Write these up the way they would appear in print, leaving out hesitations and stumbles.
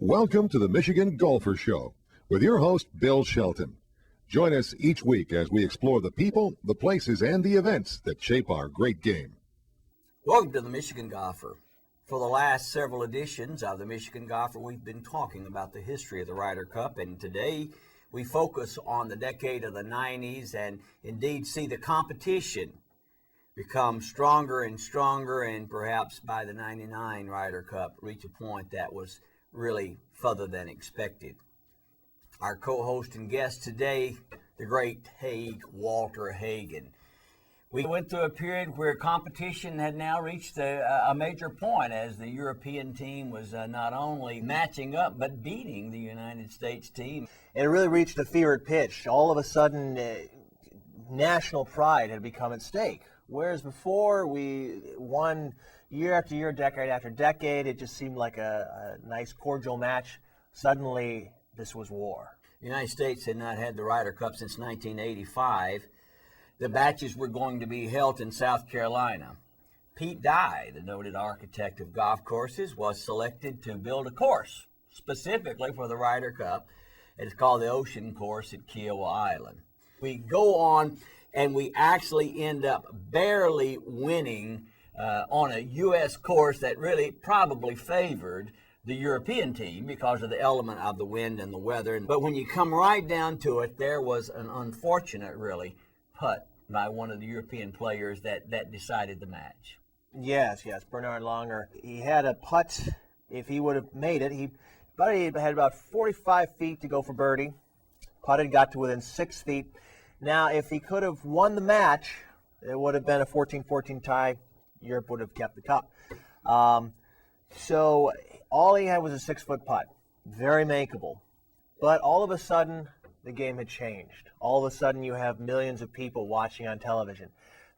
Welcome to the Michigan Golfer Show with your host, Bill Shelton. Join us each week as we explore the people, the places, and the events that shape our great game. Welcome to the Michigan Golfer. For the last several editions of the Michigan Golfer, we've been talking about the history of the Ryder Cup, and today we focus on the decade of the 90s and indeed see the competition become stronger and stronger, and perhaps by the 99 Ryder Cup reach a point that was really further than expected. Our co-host and guest today, the great Walter Hagen. We went through a period where competition had now reached a major point as the European team was not only matching up but beating the United States team. It really reached a fevered pitch. All of a sudden, national pride had become at stake. Whereas before we won year after year, decade after decade, it just seemed like a nice cordial match. Suddenly, this was war. The United States had not had the Ryder Cup since 1985. The matches were going to be held in South Carolina. Pete Dye, the noted architect of golf courses, was selected to build a course specifically for the Ryder Cup. It's called the Ocean Course at Kiowa Island. We go on and we actually end up barely winning on a U.S. course that really probably favored the European team because of the element of the wind and the weather. But when you come right down to it, there was an unfortunate, really, putt by one of the European players that decided the match. Yes, Bernard Langer. He had a putt. If he would have made it, he had about 45 feet to go for birdie. Putted, got to within 6 feet. Now, if he could have won the match, it would have been a 14-14 tie. Europe would have kept the cup. So all he had was a 6-foot putt. Very makeable. But all of a sudden, the game had changed. All of a sudden, you have millions of people watching on television.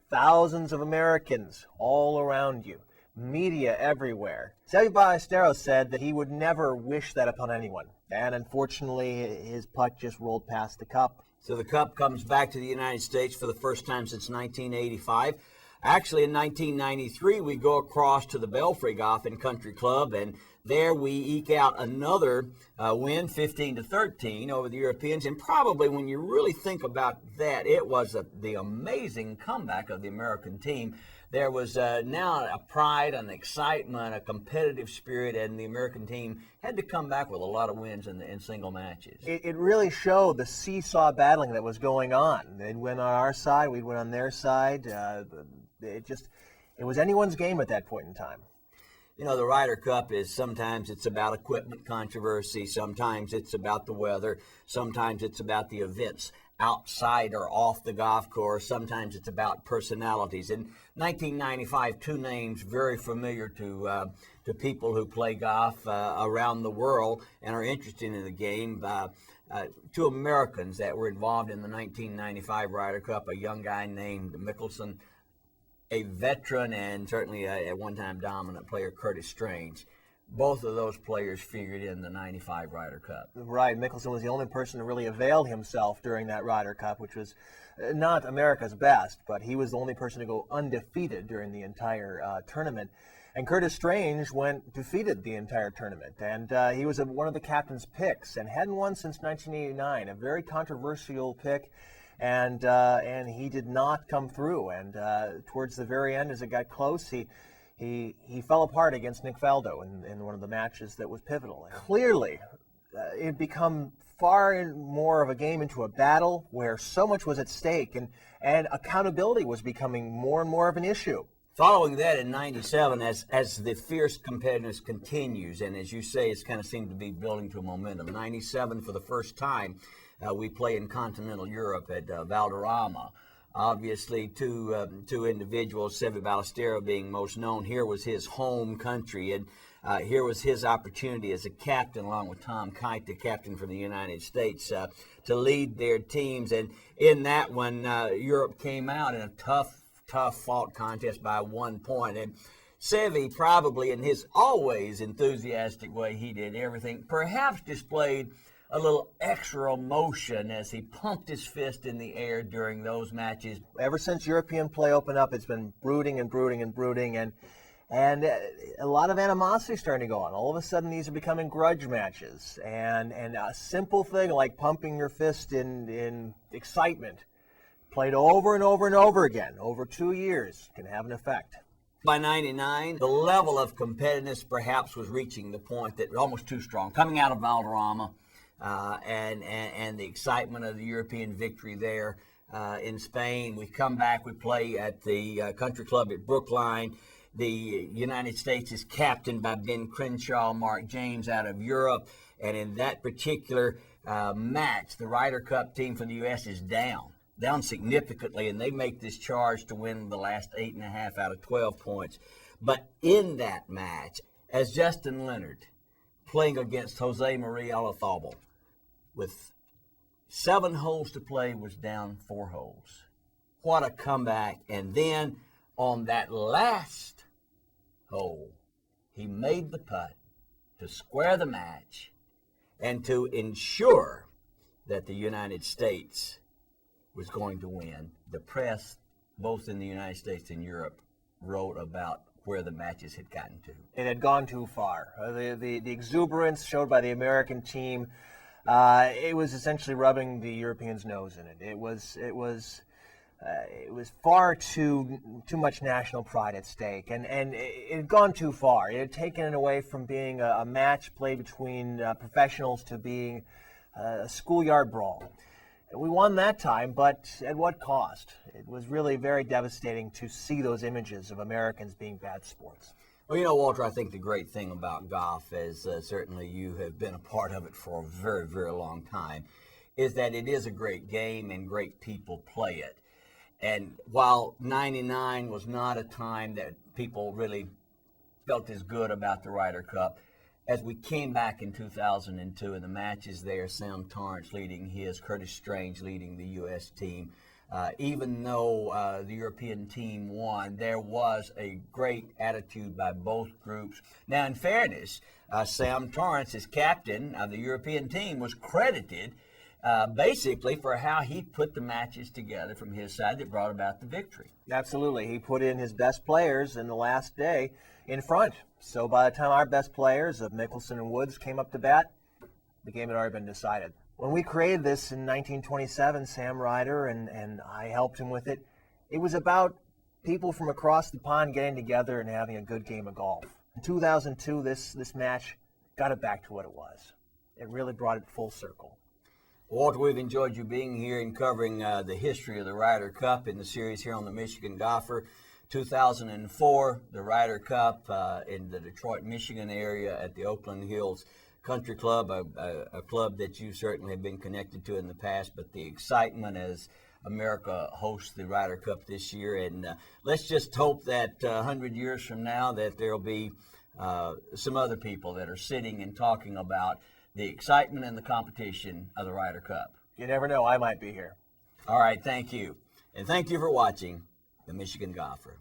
Thousands of Americans all around you. Media everywhere. Seve Ballesteros said that he would never wish that upon anyone. And unfortunately, his putt just rolled past the cup. So the cup comes back to the United States for the first time since 1985. Actually, in 1993, we go across to the Belfry Golf and Country Club, and there we eke out another win, 15-13 over the Europeans. And probably when you really think about that, it was the amazing comeback of the American team. There was now a pride, an excitement, a competitive spirit, and the American team had to come back with a lot of wins in single matches. It really showed the seesaw battling that was going on. They'd win on our side, we'd win on their side. It was anyone's game at that point in time. You know, the Ryder Cup is sometimes it's about equipment controversy, sometimes it's about the weather, sometimes it's about the events outside or off the golf course, sometimes it's about personalities. In 1995, two names very familiar to people who play golf around the world and are interested in the game. Two Americans that were involved in the 1995 Ryder Cup, a young guy named Mickelson, a veteran and certainly at one time dominant player, Curtis Strange. Both of those players figured in the 95 Ryder Cup. Right. Mickelson was the only person to really avail himself during that Ryder Cup, which was not America's best, but he was the only person to go undefeated during the entire tournament. And Curtis Strange defeated the entire tournament, and he was one of the captain's picks and hadn't won since 1989, a very controversial pick. And he did not come through. And towards the very end, as it got close, he fell apart against Nick Faldo in one of the matches that was pivotal. And clearly, it become far more of a game into a battle where so much was at stake, and accountability was becoming more and more of an issue. Following that in 97, as the fierce competitiveness continues, and as you say, it's kind of seemed to be building to a momentum. 97, for the first time, we play in continental Europe at Valderrama. Obviously, two individuals, Seve Ballesteros being most known. Here was his home country, and here was his opportunity as a captain, along with Tom Kite, the captain from the United States, to lead their teams. And in that one, Europe came out in a tough fought contest by 1 point. And Seve, probably in his always enthusiastic way, he did everything, perhaps displayed a little extra emotion as he pumped his fist in the air during those matches. Ever since European play opened up, it's been brooding and brooding and brooding, and And a lot of animosity starting to go on. All of a sudden, these are becoming grudge matches. And a simple thing like pumping your fist in excitement, played over and over and over again, over 2 years, can have an effect. By 99, the level of competitiveness perhaps was reaching the point that was almost too strong. Coming out of Valderrama and the excitement of the European victory there in Spain, we come back, we play at the country club at Brookline. The United States is captained by Ben Crenshaw, Mark James out of Europe, and in that particular match, the Ryder Cup team for the U.S. is down significantly, and they make this charge to win the last 8.5 out of 12 points. But in that match, as Justin Leonard playing against Jose Maria Olazabal with 7 holes to play, was down 4 holes. What a comeback. And then on that last hole, he made the putt to square the match and to ensure that the United States was going to win. The press, both in the United States and Europe, wrote about where the matches had gotten to. It had gone too far. The exuberance showed by the American team, it was essentially rubbing the Europeans' nose in it. It was far too much national pride at stake, and it had gone too far. It had taken it away from being a match played between professionals to being a schoolyard brawl. We won that time, but at what cost? It was really very devastating to see those images of Americans being bad sports. Well, you know, Walter, I think the great thing about golf, as certainly you have been a part of it for a very, very long time, is that it is a great game and great people play it. And while 99 was not a time that people really felt as good about the Ryder Cup, as we came back in 2002 in the matches there, Sam Torrance leading his, Curtis Strange leading the U.S. team, even though the European team won, there was a great attitude by both groups. Now, in fairness, Sam Torrance, as captain of the European team, was credited basically for how he put the matches together from his side that brought about the victory. Absolutely. He put in his best players in the last day in front. So by the time our best players of Mickelson and Woods came up to bat, the game had already been decided. When we created this in 1927, Sam Ryder and I helped him with it, it was about people from across the pond getting together and having a good game of golf. In 2002, this match got it back to what it was. It really brought it full circle. Walter, we've enjoyed you being here and covering the history of the Ryder Cup in the series here on the Michigan Golfer. 2004, the Ryder Cup in the Detroit, Michigan area at the Oakland Hills Country Club, a club that you certainly have been connected to in the past, but the excitement as America hosts the Ryder Cup this year. And let's just hope that 100 years from now that there'll be some other people that are sitting and talking about the excitement and the competition of the Ryder Cup. You never know, I might be here. All right, thank you. And thank you for watching the Michigan Golfer.